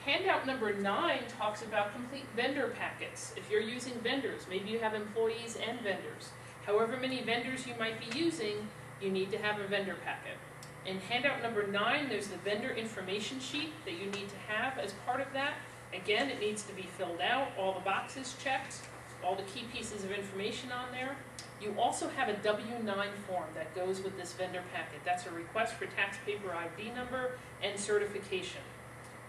Handout number 9 talks about complete vendor packets. If you're using vendors, maybe you have employees and vendors. However many vendors you might be using, you need to have a vendor packet. In handout number 9, there's the vendor information sheet that you need to have as part of that. Again, it needs to be filled out, all the boxes checked, all the key pieces of information on there. You also have a W-9 form that goes with this vendor packet. That's a request for tax paper ID number and certification.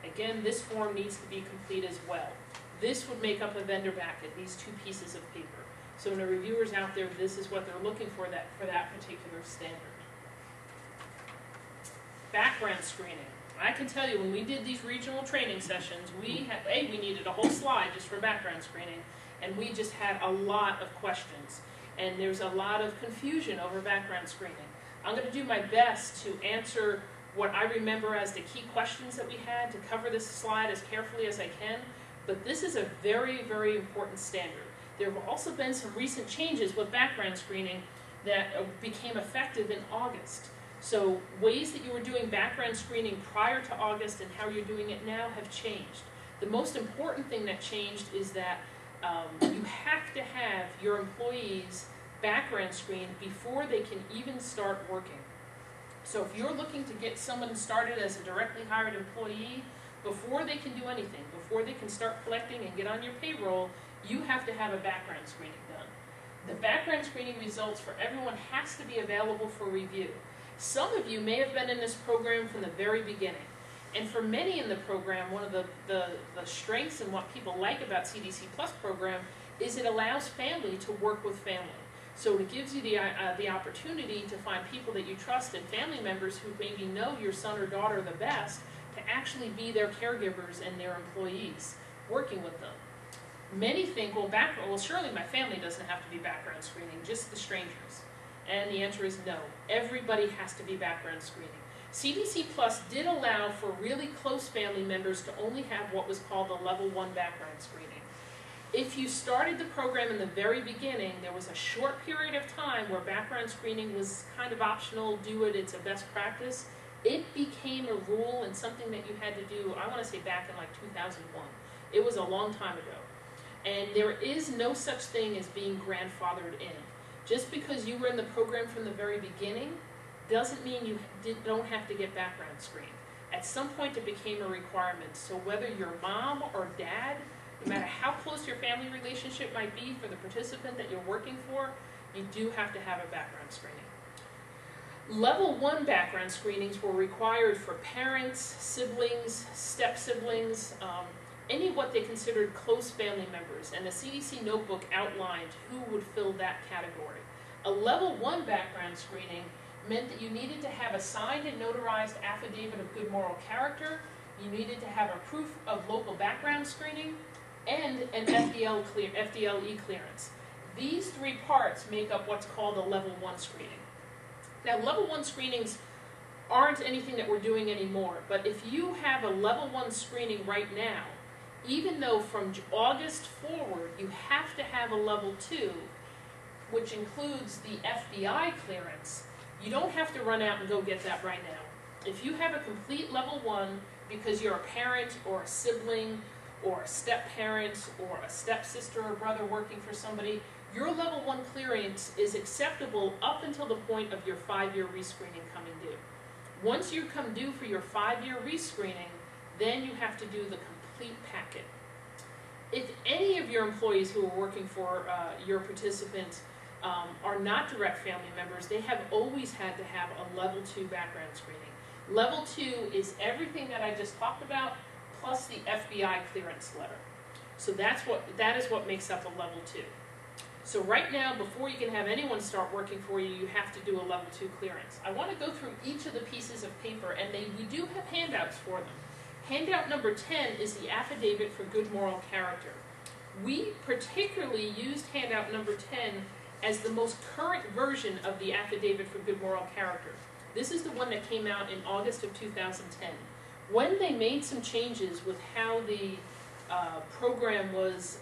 Again, this form needs to be complete as well. This would make up a vendor packet, these 2 pieces of paper. So when the reviewers out there, this is what they're looking for that particular standard. Background screening. I can tell you when we did these regional training sessions, we needed a whole slide just for background screening, and we just had a lot of questions. And there's a lot of confusion over background screening. I'm going to do my best to answer what I remember as the key questions that we had, to cover this slide as carefully as I can, but this is a very, very important standard. There have also been some recent changes with background screening that became effective in August. So ways that you were doing background screening prior to August and how you're doing it now have changed. The most important thing that changed is that you have to have your employees background screened before they can even start working. So if you're looking to get someone started as a directly hired employee, before they can do anything, before they can start collecting and get on your payroll, you have to have a background screening done. The background screening results for everyone has to be available for review. Some of you may have been in this program from the very beginning. And for many in the program, one of the strengths and what people like about CDC Plus program is it allows family to work with family. So it gives you the opportunity to find people that you trust and family members who maybe know your son or daughter the best to actually be their caregivers and their employees, working with them. Many think, well, surely my family doesn't have to be background screening, just the strangers. And the answer is no. Everybody has to be background screening. CDC Plus did allow for really close family members to only have what was called the level 1 background screening. If you started the program in the very beginning, there was a short period of time where background screening was kind of optional, do it, it's a best practice. It became a rule and something that you had to do, I want to say back in like 2001. It was a long time ago. And there is no such thing as being grandfathered in. Just because you were in the program from the very beginning doesn't mean you don't have to get background screened. At some point it became a requirement. So whether your mom or dad, no matter how close your family relationship might be for the participant that you're working for, you do have to have a background screening. Level 1 background screenings were required for parents, siblings, step-siblings, any what they considered close family members, and the CDC notebook outlined who would fill that category. A level 1 background screening meant that you needed to have a signed and notarized affidavit of good moral character, you needed to have a proof of local background screening, and an FDLE clearance. These 3 parts make up what's called a level 1 screening. Now, level 1 screenings aren't anything that we're doing anymore, but if you have a level 1 screening right now, even though from August forward you have to have a level 2, which includes the FBI clearance, you don't have to run out and go get that right now. If you have a complete level 1 because you're a parent or a sibling or a step-parent or a step-sister or brother working for somebody, your level 1 clearance is acceptable up until the point of your 5-year rescreening coming due. Once you come due for your 5-year rescreening, then you have to do the complete packet. If any of your employees who are working for your participant are not direct family members, they have always had to have a level 2 background screening. Level 2 is everything that I just talked about, plus the FBI clearance letter. So that is what makes up a level 2. So right now, before you can have anyone start working for you, you have to do a level 2 clearance. I want to go through each of the pieces of paper, and we do have handouts for them. Handout number 10 is the affidavit for good moral character. We particularly used handout number 10 as the most current version of the affidavit for good moral character. This is the one that came out in August of 2010. When they made some changes with how the program was,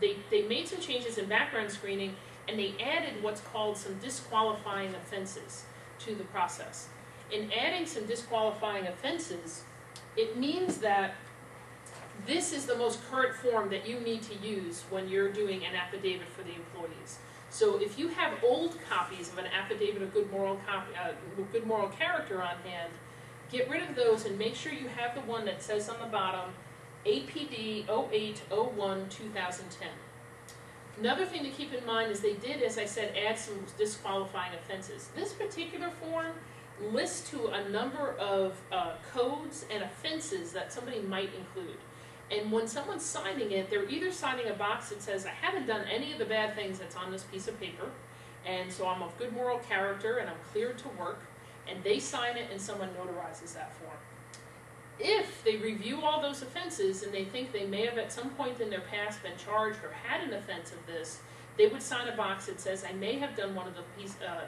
they made some changes in background screening, and they added what's called some disqualifying offenses to the process. In adding some disqualifying offenses, it means that this is the most current form that you need to use when you're doing an affidavit for the employees. So if you have old copies of an affidavit of good moral character on hand, get rid of those and make sure you have the one that says on the bottom, APD 0801-2010. Another thing to keep in mind is they did, as I said, add some disqualifying offenses. This particular form lists to a number of codes and offenses that somebody might include. And when someone's signing it, they're either signing a box that says, I haven't done any of the bad things that's on this piece of paper, and so I'm of good moral character and I'm cleared to work, and they sign it and someone notarizes that form. If they review all those offenses and they think they may have at some point in their past been charged or had an offense of this, they would sign a box that says, I may have done one of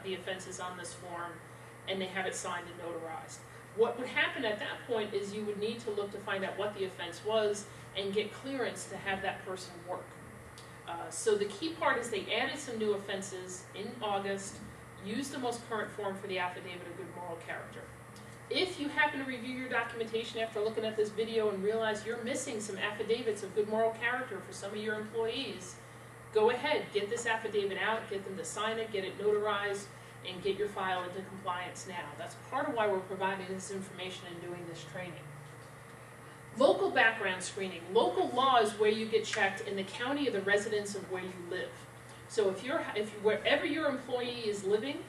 the offenses on this form, and they have it signed and notarized. What would happen at that point is you would need to look to find out what the offense was and get clearance to have that person work. So the key part is they added some new offenses in August, used the most current form for the affidavit of good moral character. If you happen to review your documentation after looking at this video and realize you're missing some affidavits of good moral character for some of your employees, go ahead, get this affidavit out, get them to sign it, get it notarized, and get your file into compliance now. That's part of why we're providing this information and doing this training. Local background screening. Local law is where you get checked in the county of the residence of where you live. So wherever your employee is living,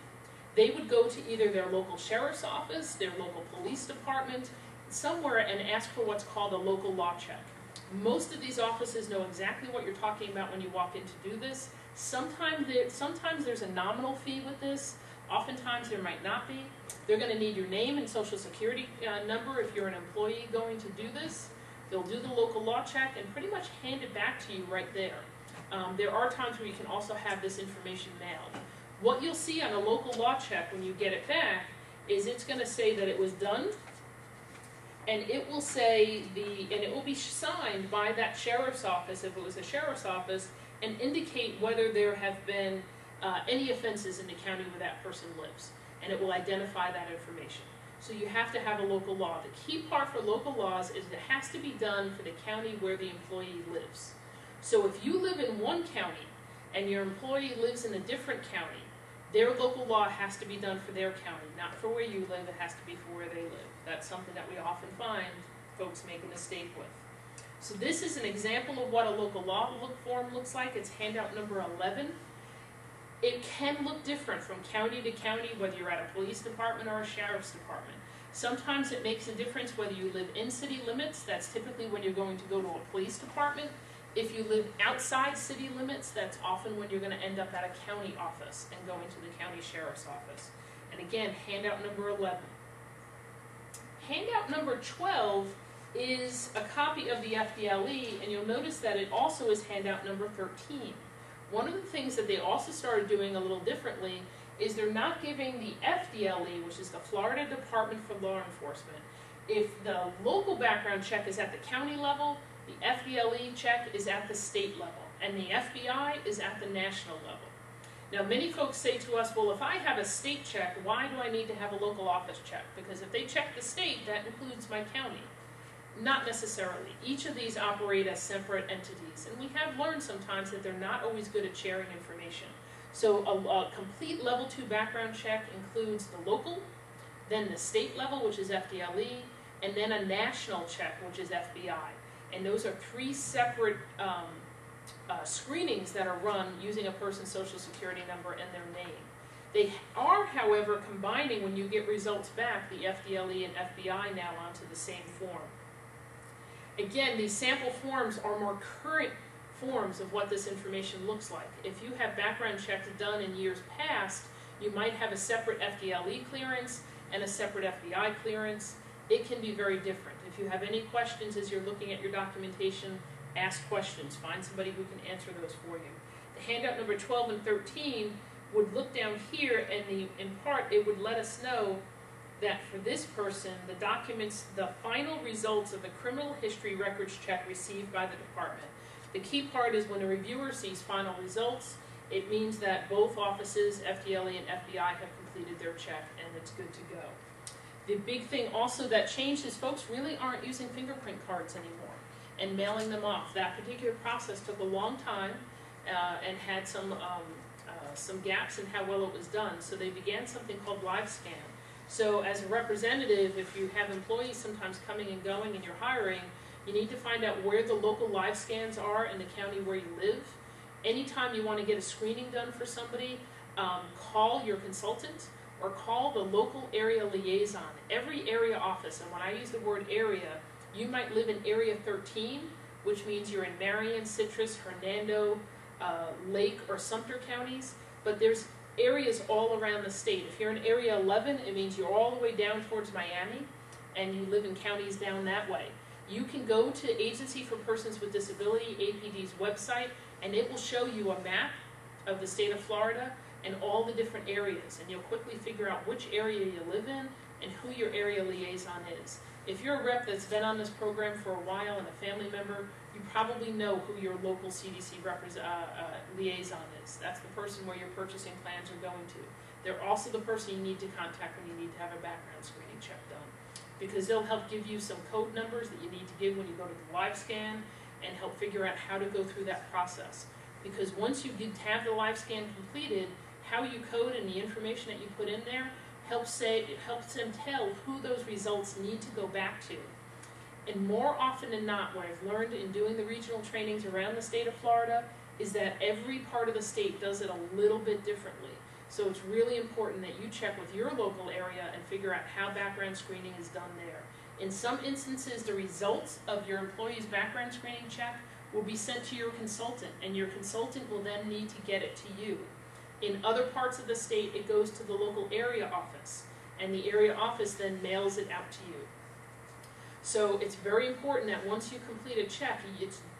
they would go to either their local sheriff's office, their local police department, somewhere, and ask for what's called a local law check. Most of these offices know exactly what you're talking about when you walk in to do this. Sometimes there's a nominal fee with this. Oftentimes there might not be. They're going to need your name and social security number if you're an employee going to do this. They'll do the local law check and pretty much hand it back to you right there. There are times where you can also have this information mailed. What you'll see on a local law check when you get it back is it's going to say that it was done, and it will say and it will be signed by that sheriff's office if it was a sheriff's office, and indicate whether there have been any offenses in the county where that person lives, and it will identify that information. So you have to have a local law. The key part for local laws is it has to be done for the county where the employee lives. So if you live in one county and your employee lives in a different county, their local law has to be done for their county, not for where you live. It has to be for where they live. That's something that we often find folks make a mistake with. So this is an example of what a local law form looks like. It's handout number 11. It can look different from county to county, whether you're at a police department or a sheriff's department. Sometimes it makes a difference whether you live in city limits. That's typically when you're going to go to a police department. If you live outside city limits, that's often when you're going to end up at a county office and going to the county sheriff's office. And again, handout number 11. Handout number 12 is a copy of the FDLE, and you'll notice that it also is handout number 13. One of the things that they also started doing a little differently is they're not giving the FDLE, which is the Florida Department for Law Enforcement. If the local background check is at the county level, the FDLE check is at the state level, and the FBI is at the national level. Now, many folks say to us, well, if I have a state check, why do I need to have a local office check? Because if they check the state, that includes my county. Not necessarily. Each of these operate as separate entities, and we have learned sometimes that they're not always good at sharing information. So a complete level 2 background check includes the local, then the state level, which is FDLE, and then a national check, which is FBI. And those are 3 separate screenings that are run using a person's social security number and their name. They are, however, combining, when you get results back, the FDLE and FBI now onto the same form. Again, these sample forms are more current forms of what this information looks like. If you have background checks done in years past, you might have a separate FDLE clearance and a separate FBI clearance. It can be very different. If you have any questions as you're looking at your documentation, ask questions. Find somebody who can answer those for you. The handout number 12 and 13 would look down here, and in part it would let us know that for this person, the documents, the final results of the criminal history records check received by the department. The key part is when a reviewer sees final results, it means that both offices, FDLE and FBI, have completed their check and it's good to go. The big thing also that changed is folks really aren't using fingerprint cards anymore. and mailing them off. That particular process took a long time and had some gaps in how well it was done. So they began something called live scan. So as a representative, if you have employees sometimes coming and going and you're hiring, you need to find out where the local live scans are in the county where you live. Anytime you want to get a screening done for somebody, call your consultant or call the local area liaison. Every area office, and when I use the word area, you might live in Area 13, which means you're in Marion, Citrus, Hernando, Lake, or Sumter counties, but there's areas all around the state. If you're in Area 11, it means you're all the way down towards Miami, and you live in counties down that way. You can go to Agency for Persons with Disability, APD's website, and it will show you a map of the state of Florida and all the different areas, and you'll quickly figure out which area you live in and who your area liaison is. If you're a rep that's been on this program for a while and a family member, you probably know who your local CDC liaison is. That's the person where your purchasing plans are going to. They're also the person you need to contact when you need to have a background screening check done, because they'll help give you some code numbers that you need to give when you go to the live scan and help figure out how to go through that process. Because once you have the live scan completed, how you code and the information that you put in there helps them tell who those results need to go back to. And more often than not, what I've learned in doing the regional trainings around the state of Florida is that every part of the state does it a little bit differently. So it's really important that you check with your local area and figure out how background screening is done there. In some instances, the results of your employee's background screening check will be sent to your consultant, and your consultant will then need to get it to you. In other parts of the state, it goes to the local area office, and the area office then mails it out to you. So it's very important that once you complete a check,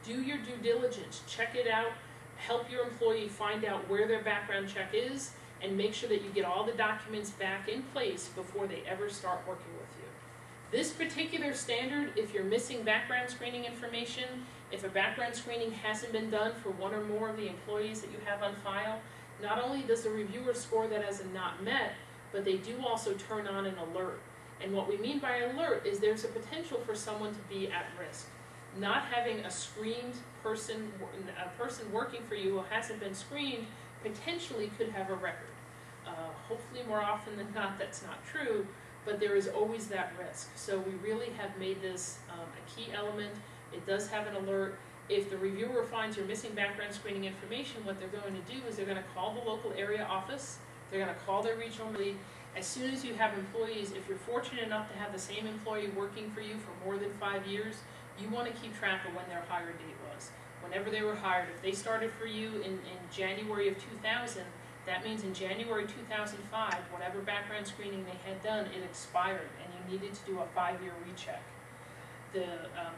do your due diligence, check it out, help your employee find out where their background check is, and make sure that you get all the documents back in place before they ever start working with you. This particular standard, if you're missing background screening information, if a background screening hasn't been done for one or more of the employees that you have on file, not only does the reviewer score that as a not met, but they do also turn on an alert. And what we mean by alert is there's a potential for someone to be at risk. Not having a screened person, a person working for you who hasn't been screened, potentially could have a record. Hopefully more often than not that's not true, but there is always that risk. So we really have made this a key element. It does have an alert. If the reviewer finds you're missing background screening information, what they're going to do is they're going to call the local area office, they're going to call their regional lead. As soon as you have employees, if you're fortunate enough to have the same employee working for you for more than 5 years, you want to keep track of when their hire date was. Whenever they were hired, if they started for you in January of 2000, that means in January 2005, whatever background screening they had done, it expired, and you needed to do a 5-year recheck.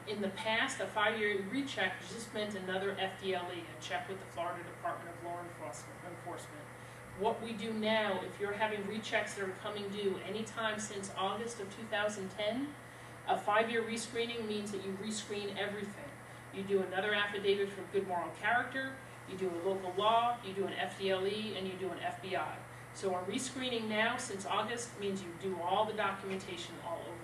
In the past, a 5-year recheck just meant another FDLE, a check with the Florida Department of Law Enforcement. What we do now, if you're having rechecks that are coming due anytime since August of 2010, a 5-year rescreening means that you rescreen everything. You do another affidavit for good moral character, you do a local law, you do an FDLE, and you do an FBI. So a rescreening now since August means you do all the documentation all over.